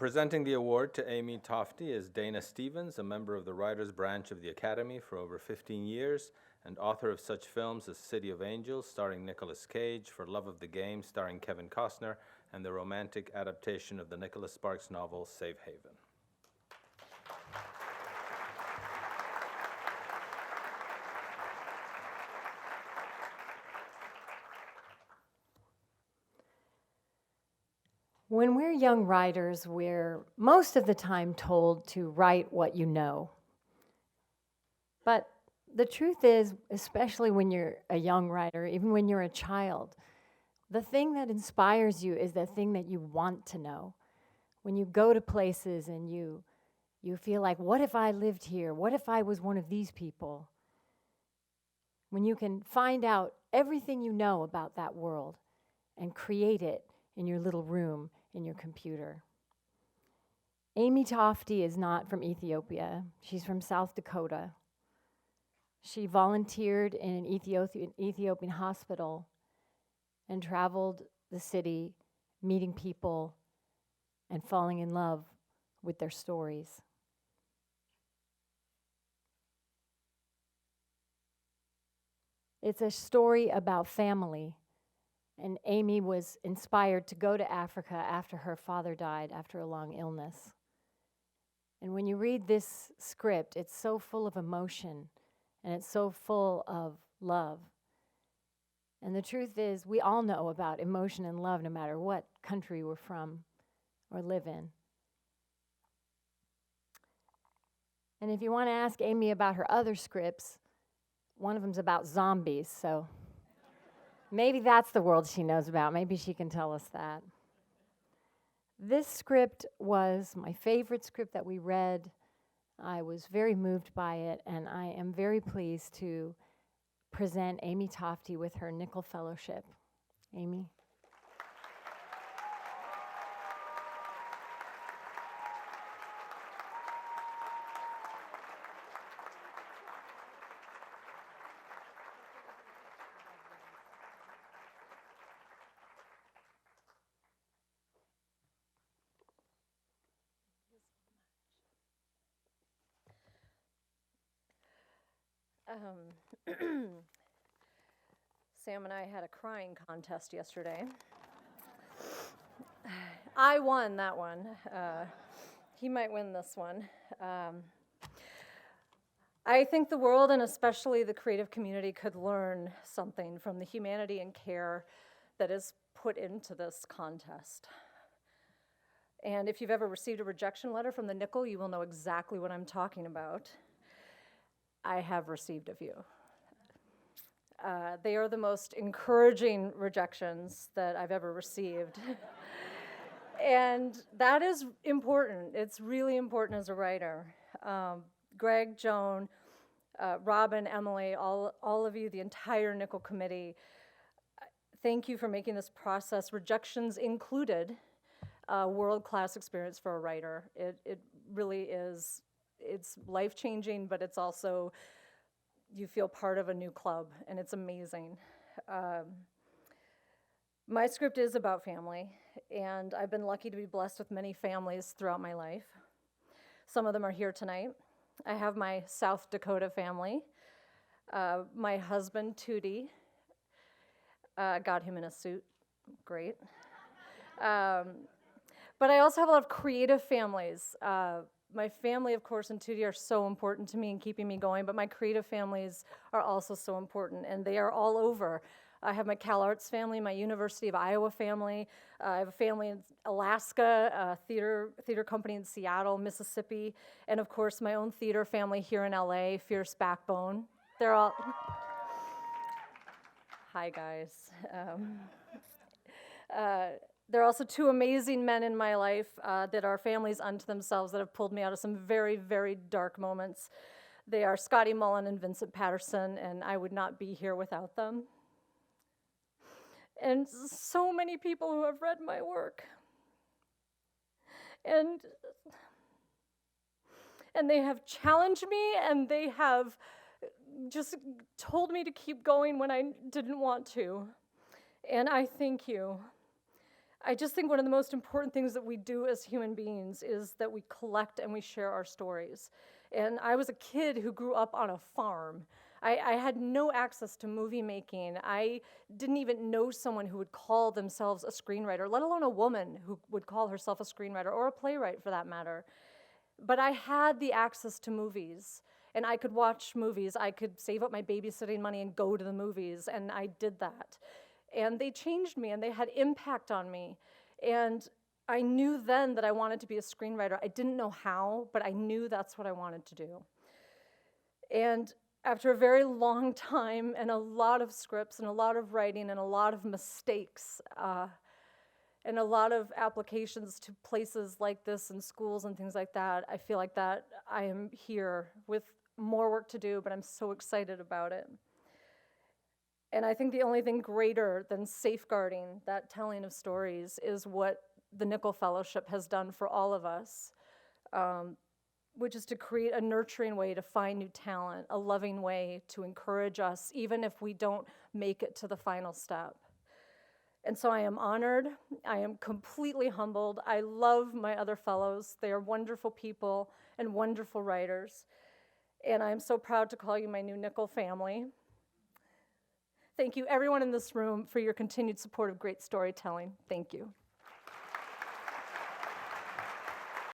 Presenting the award to Amy Tofte is Dana Stevens, a member of the Writers Branch of the Academy for over 15 years and author of such films as City of Angels, starring Nicolas Cage, For Love of the Game, starring Kevin Costner, and the romantic adaptation of the Nicholas Sparks novel, Safe Haven. When we're young writers, we're most of the time told to write what you know. But the truth is, especially when you're a young writer, even when you're a child, the thing that inspires you is the thing that you want to know. When you go to places and you feel like, what if I lived here? What if I was one of these people? When you can find out everything you know about that world and create it in your little room in your computer. Amy Tofte is not from Ethiopia. She's from South Dakota. She volunteered in an Ethiopian hospital and traveled the city, meeting people and falling in love with their stories. It's a story about family. And Amy was inspired to go to Africa after her father died after a long illness. And when you read this script, it's so full of emotion and it's so full of love. And the truth is, we all know about emotion and love no matter what country we're from or live in. And if you want to ask Amy about her other scripts, one of them's about zombies, so maybe that's the world she knows about. Maybe she can tell us that. This script was my favorite script that we read. I was very moved by it, and I am very pleased to present Amy Tofte with her Nicholl Fellowship. Amy. Sam and I had a crying contest yesterday. I won that one. He might win this one. I think the world, and especially the creative community, could learn something from the humanity and care that is put into this contest. And if you've ever received a rejection letter from the Nicholl, you will know exactly what I'm talking about. I have received a few. They are the most encouraging rejections that I've ever received. And that is important. It's really important as a writer. Greg, Joan, Robin, Emily, all of you, the entire Nicholl committee, thank you for making this process, rejections included, a world-class experience for a writer. It really is. It's life-changing, but it's also, you feel part of a new club, and it's amazing. My script is about family, and I've been lucky to be blessed with many families throughout my life. Some of them are here tonight. I have my South Dakota family. My husband, Tootie, got him in a suit. Great. But I also have a lot of creative families. My family, of course, and Tootie are so important to me in keeping me going, but my creative families are also so important, and they are all over. I have my Cal Arts family, my University of Iowa family. I have a family in Alaska, a theater company in Seattle, Mississippi, and of course my own theater family here in LA, Fierce Backbone. They're all, hi guys. There are also two amazing men in my life that are families unto themselves that have pulled me out of some very, very dark moments. They are Scotty Mullen and Vincent Patterson, and I would not be here without them. And so many people who have read my work. And they have challenged me, and they have just told me to keep going when I didn't want to. And I thank you. I just think one of the most important things that we do as human beings is that we collect and we share our stories. And I was a kid who grew up on a farm. I had no access to movie making. I didn't even know someone who would call themselves a screenwriter, let alone a woman who would call herself a screenwriter, or a playwright for that matter. But I had the access to movies, and I could watch movies. I could save up my babysitting money and go to the movies, and I did that. And they changed me, and they had impact on me. And I knew then that I wanted to be a screenwriter. I didn't know how, but I knew that's what I wanted to do. And after a very long time and a lot of scripts and a lot of writing and a lot of mistakes and a lot of applications to places like this and schools and things like that, I feel like that I am here with more work to do, but I'm so excited about it. And I think the only thing greater than safeguarding that telling of stories is what the Nicholl Fellowship has done for all of us, which is to create a nurturing way to find new talent, a loving way to encourage us, even if we don't make it to the final step. And so I am honored. I am completely humbled. I love my other fellows. They are wonderful people and wonderful writers. And I'm so proud to call you my new Nicholl family. Thank you, everyone in this room, for your continued support of great storytelling. Thank you.